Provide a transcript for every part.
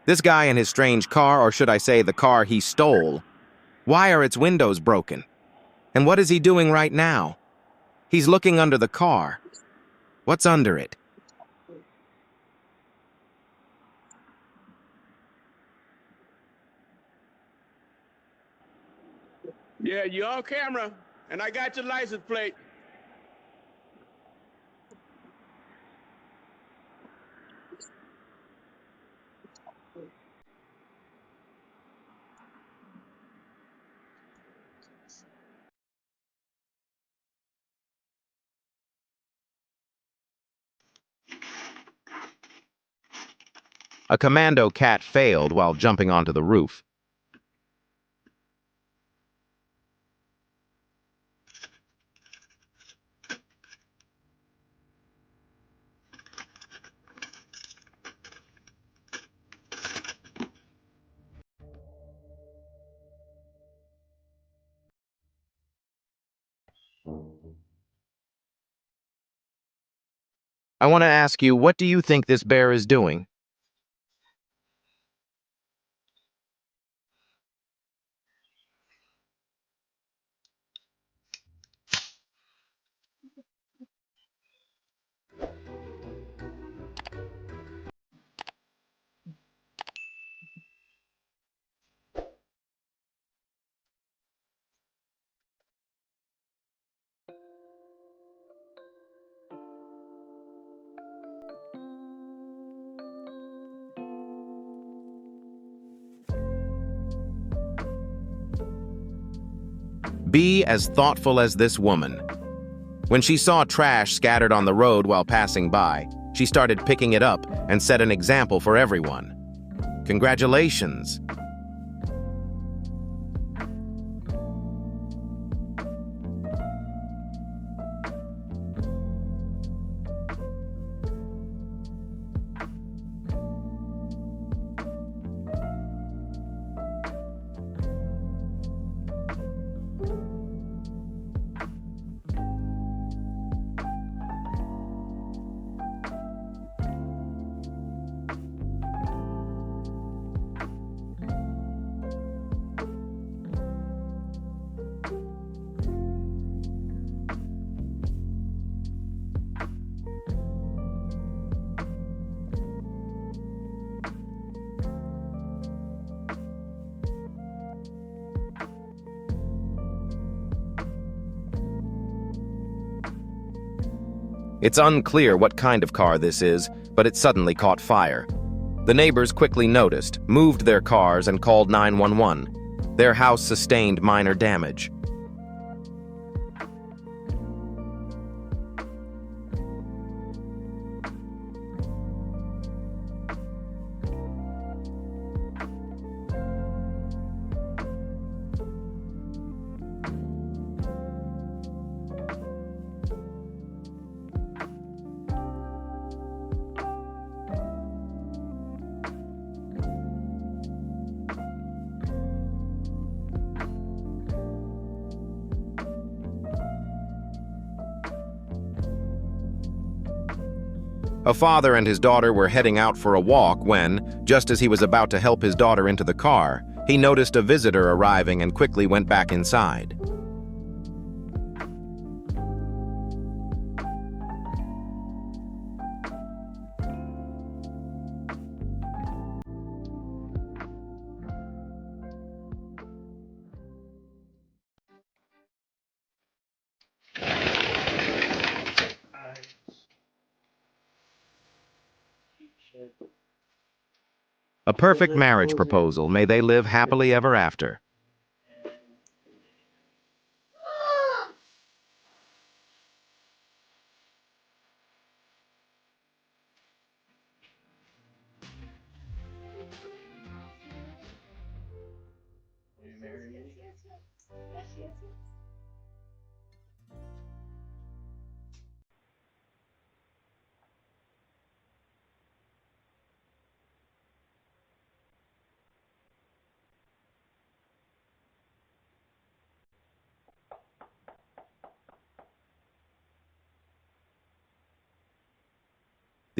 This guy and his strange car, or should I say the car he stole, why are its windows broken? And what is he doing right now? He's looking under the car. What's under it? Yeah, you're on camera, and I got your license plate. A commando cat failed while jumping onto the roof. I want to ask you, what do you think this bear is doing? Be as thoughtful as this woman. When she saw trash scattered on the road while passing by, she started picking it up and set an example for everyone. Congratulations. It's unclear what kind of car this is, but it suddenly caught fire. The neighbors quickly noticed, moved their cars, and called 911. Their house sustained minor damage. A father and his daughter were heading out for a walk when, just as he was about to help his daughter into the car, he noticed a visitor arriving and quickly went back inside. A perfect marriage proposal. May they live happily ever after.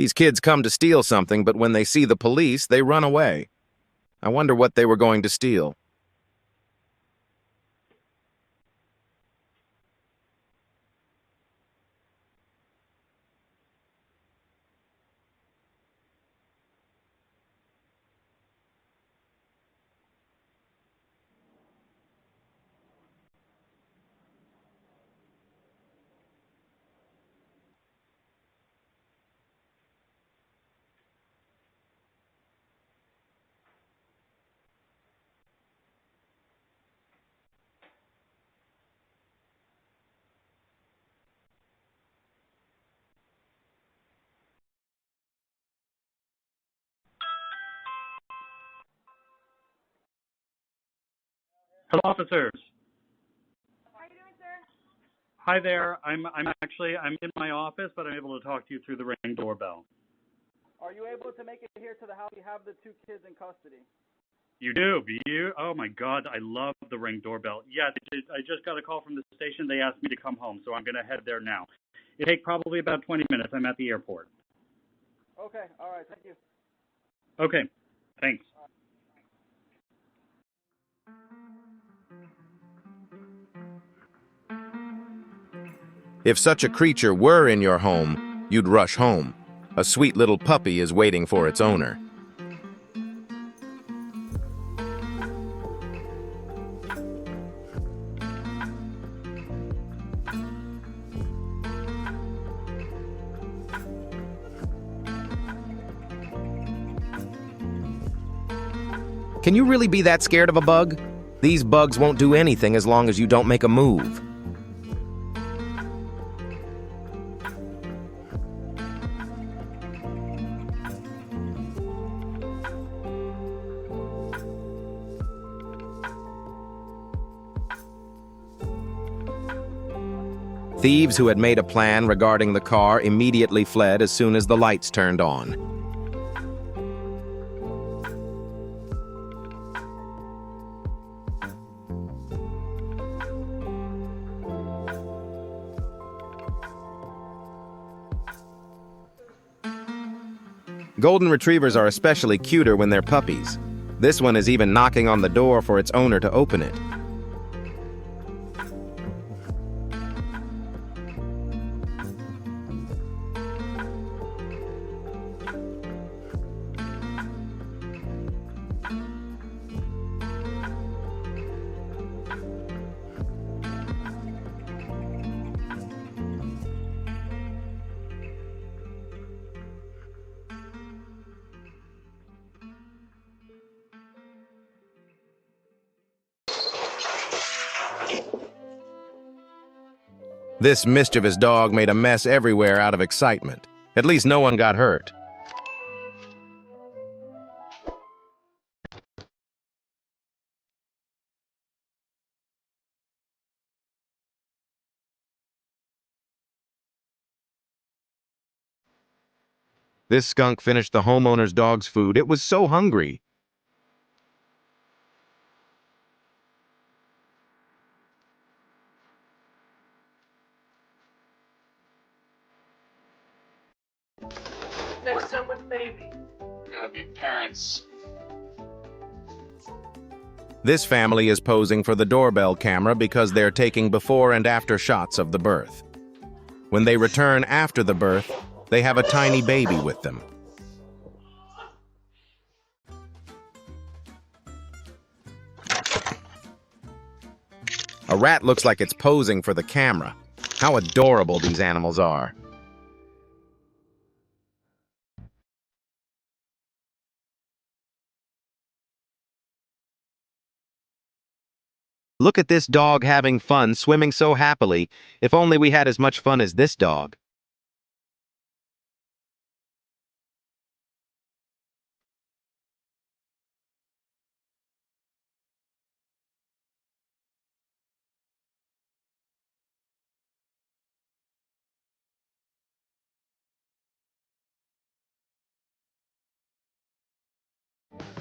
These kids come to steal something, but when they see the police, they run away. I wonder what they were going to steal. Hello, officers. Hi there. I'm in my office, but I'm able to talk to you through the Ring doorbell. Are you able to make it here to the house? We have the two kids in custody. You do? Oh my God, I love the Ring doorbell. Yes, I just got a call from the station. They asked me to come home, so I'm going to head there now. It'll take probably about 20 minutes. I'm at the airport. Okay, all right, thank you. Okay, thanks. If such a creature were in your home, you'd rush home. A sweet little puppy is waiting for its owner. Can you really be that scared of a bug? These bugs won't do anything as long as you don't make a move. Thieves who had made a plan regarding the car immediately fled as soon as the lights turned on. Golden retrievers are especially cuter when they're puppies. This one is even knocking on the door for its owner to open it. This mischievous dog made a mess everywhere out of excitement. At least no one got hurt. This skunk finished the homeowner's dog's food. It was so hungry. Next time with baby. Gotta be parents. This family is posing for the doorbell camera because they're taking before and after shots of the birth. When they return after the birth, they have a tiny baby with them. A rat looks like it's posing for the camera. How adorable these animals are. Look at this dog having fun, swimming so happily. If only we had as much fun as this dog.